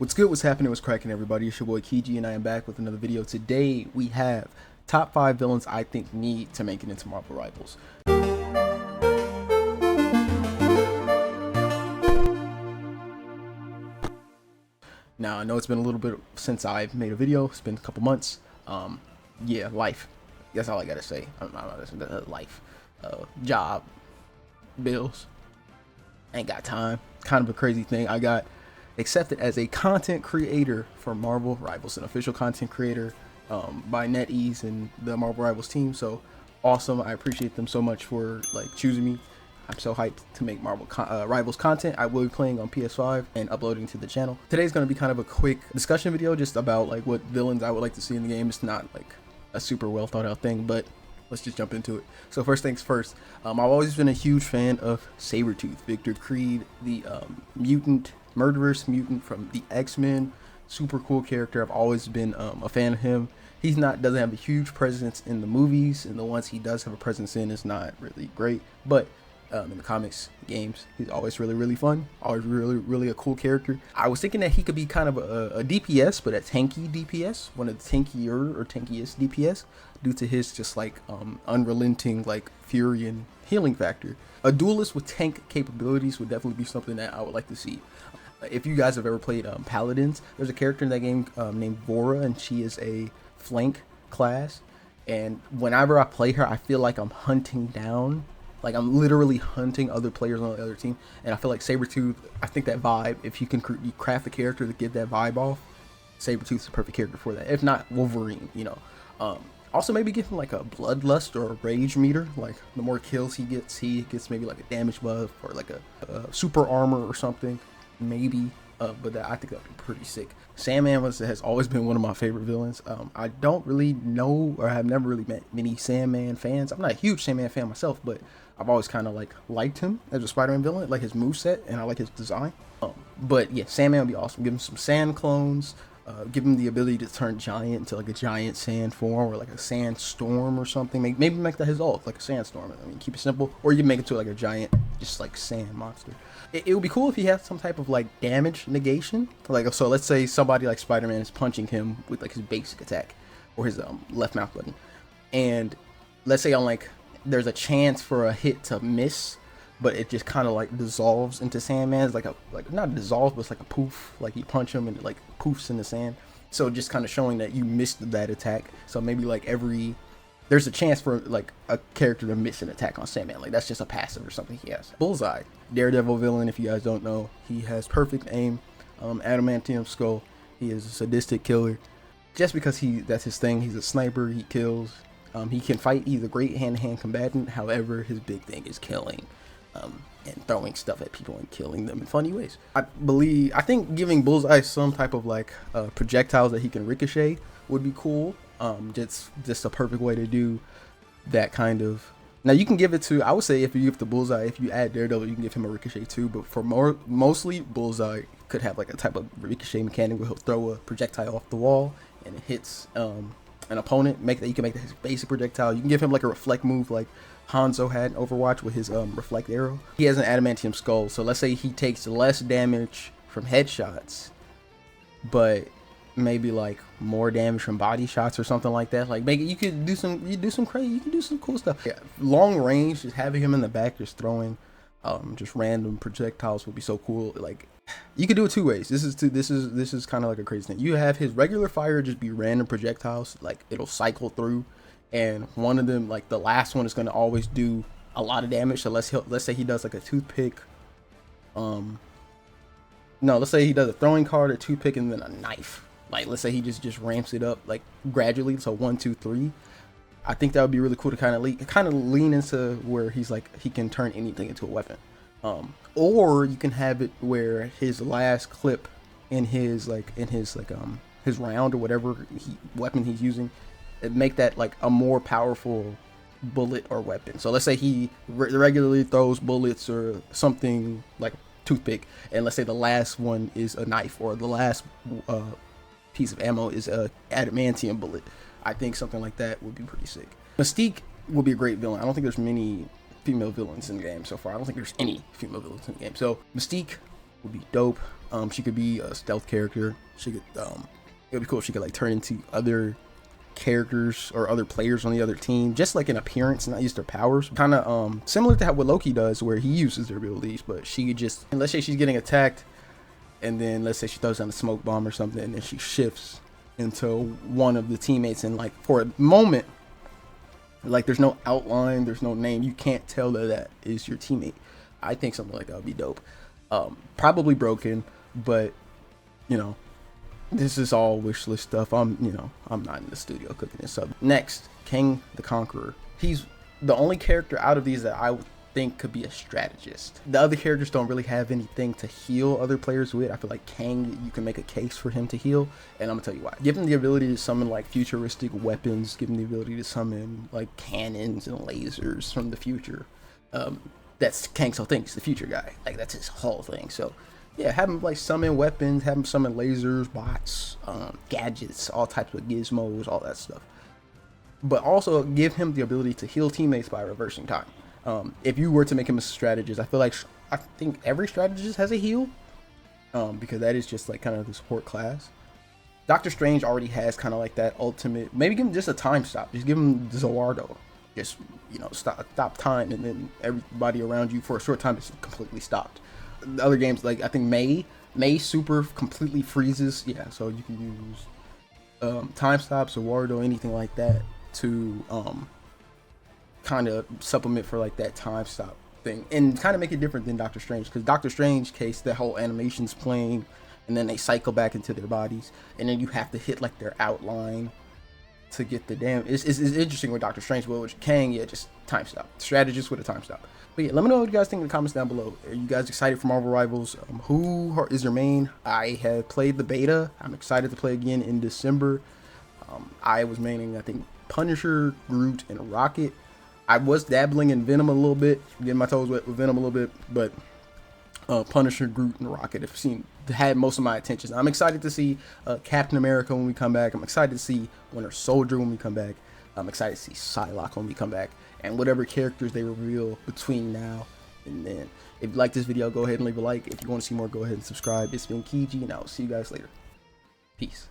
What's good, what's happening, what's cracking, everybody? It's your boy Kiji and I am back with another video. Today we have top 5 villains I think need to make it into Marvel Rivals. Now I know it's been a little bit since I've made a video. It's been a couple months. Yeah, life. That's all I gotta say. Life, job, bills, ain't got time. Kind of a crazy thing. I got accepted as a content creator for Marvel Rivals, an official content creator by NetEase and the Marvel Rivals team. So awesome. I appreciate them so much for choosing me. I'm so hyped to make Marvel Rivals content. I will be playing on PS5 and uploading to the channel. Today's going to be kind of a quick discussion video just about what villains I would like to see in the game. It's not a super well thought out thing, but let's just jump into it. So first things first, I've always been a huge fan of Sabertooth, Victor Creed, the murderous mutant from the X-Men. Super cool character. I've always been a fan of him. He's doesn't have a huge presence in the movies, and the ones he does have a presence in is not really great, but in the comics, games, he's always really fun, always really a cool character. I was thinking that he could be kind of a DPS, but a tanky DPS, one of the tankier or tankiest DPS, due to his just unrelenting fury and healing factor. A duelist with tank capabilities would definitely be something that I would like to see. If you guys have ever played Paladins, there's a character in that game named Vora, and she is a flank class, and whenever I play her, I feel like I'm hunting down, I'm literally hunting other players on the other team. And I feel like Sabertooth, I think that vibe, if you can craft a character to get that vibe off, Sabertooth's the perfect character for that. If not Wolverine, also maybe give him a bloodlust or a rage meter. The more kills he gets maybe a damage buff or a super armor or something, maybe. But I think that'd be pretty sick. Sandman has always been one of my favorite villains. I don't really know, or have never really met many Sandman fans. I'm not a huge Sandman fan myself, but I've always kind of liked him as a Spider-Man villain, his moveset, and I like his design. But yeah, Sandman would be awesome. Give him some sand clones. Give him the ability to turn giant into a giant sand form, or a sand storm or something. Maybe make that his ult, a sandstorm. I mean, keep it simple. Or you can make it to a giant, just sand monster. It would be cool if he had some type of damage negation. So let's say somebody like Spider-Man is punching him with his basic attack or his left mouse button, and let's say on there's a chance for a hit to miss, but it just kind of dissolves into Sandman. It's not dissolves, but it's a poof. You punch him and it poofs in the sand. So just kind of showing that you missed that attack. So maybe there's a chance for a character to miss an attack on Sandman. That's just a passive or something he has. Bullseye, Daredevil villain. If you guys don't know, he has perfect aim, adamantium skull. He is a sadistic killer. Just because that's his thing. He's a sniper. He kills. He can fight. He's a great hand-to-hand combatant. However, his big thing is killing. And throwing stuff at people and killing them in funny ways. I think giving Bullseye some type of projectiles that he can ricochet would be cool. Just a perfect way to do that kind of. Now you can give it to, I would say if you give the Bullseye, if you add Daredevil, you can give him a ricochet too. But for mostly Bullseye could have a type of ricochet mechanic where he'll throw a projectile off the wall and it hits an opponent. You can make that his basic projectile. You can give him a reflect move like Hanzo had in Overwatch with his reflect arrow. He has an adamantium skull, so let's say he takes less damage from headshots, but maybe more damage from body shots or something like that. You can do some cool stuff. Yeah, long range, just having him in the back just throwing just random projectiles would be so cool. You could do it two ways. This is kind of a crazy thing. You have his regular fire just be random projectiles, it'll cycle through, and one of them, the last one, is going to always do a lot of damage. So let's say he does a toothpick. No, let's say he does a throwing card, a toothpick, and then a knife. Let's say he just ramps it up gradually. So 1, 2, 3. I think that would be really cool to kind of lean into where he's he can turn anything into a weapon. Or you can have it where his last clip in his his round or whatever weapon he's using, it make that a more powerful bullet or weapon. So let's say he regularly throws bullets or something like toothpick, and let's say the last one is a knife, or the last piece of ammo is a adamantium bullet. I think something like that would be pretty sick. Mystique would be a great villain. I don't think there's many female villains in the game so far. I don't think there's any female villains in the game. So Mystique would be dope. She could be a stealth character. She could it would be cool if she could like turn into other characters or other players on the other team, just like an appearance, not use their powers. Kind of similar to how what Loki does, where he uses their abilities, but she could just, and let's say she's getting attacked, and then let's say she throws down a smoke bomb or something, and then she shifts into one of the teammates, and like for a moment, like there's no outline, there's no name, you can't tell that that is your teammate. I think something like that would be dope. Probably broken, but you know, this is all wish list stuff. I'm not in the studio cooking this up. Next, Kang the Conqueror. He's the only character out of these that I would think could be a strategist. The other characters don't really have anything to heal other players with. I feel like Kang, you can make a case for him to heal, and I'm gonna tell you why. Give him the ability to summon like futuristic weapons. Give him the ability to summon like cannons and lasers from the future. That's Kang's whole thing. He's the future guy. Like that's his whole thing. So yeah, have him like summon weapons, have him summon lasers, bots, gadgets, all types of gizmos, all that stuff. But also give him the ability to heal teammates by reversing time. If you were to make him a strategist, I think every strategist has a heal, because that is just like kind of the support class. Doctor Strange already has kind of like that ultimate. Maybe give him just a time stop. Just give him Zoardo. Just stop time, and then everybody around you for a short time is completely stopped. The other games, like I think May super completely freezes. Yeah, so you can use time stops or Wardo, anything like that to kind of supplement for like that time stop thing, and kind of make it different than Doctor Strange, because Doctor Strange case, the whole animation's playing and then they cycle back into their bodies, and then you have to hit like their outline to get the damage. It's interesting with Doctor Strange, but with Kang, yeah, just time stop. Strategist with a time stop. But yeah, let me know what you guys think in the comments down below. Are you guys excited for Marvel Rivals? Who is your main? I have played the beta. I'm excited to play again in December. I was maining, I think, Punisher, Groot, and Rocket. I was dabbling in Venom a little bit, getting my toes wet with Venom a little bit, but Punisher, Groot, and Rocket have had most of my attention. I'm excited to see Captain America when we come back. I'm excited to see Winter Soldier when we come back. I'm excited to see Psylocke when we come back, and whatever characters they reveal between now and then. If you like this video, go ahead and leave a like. If you want to see more, go ahead and subscribe. It's been Kiji, and I'll see you guys later. Peace.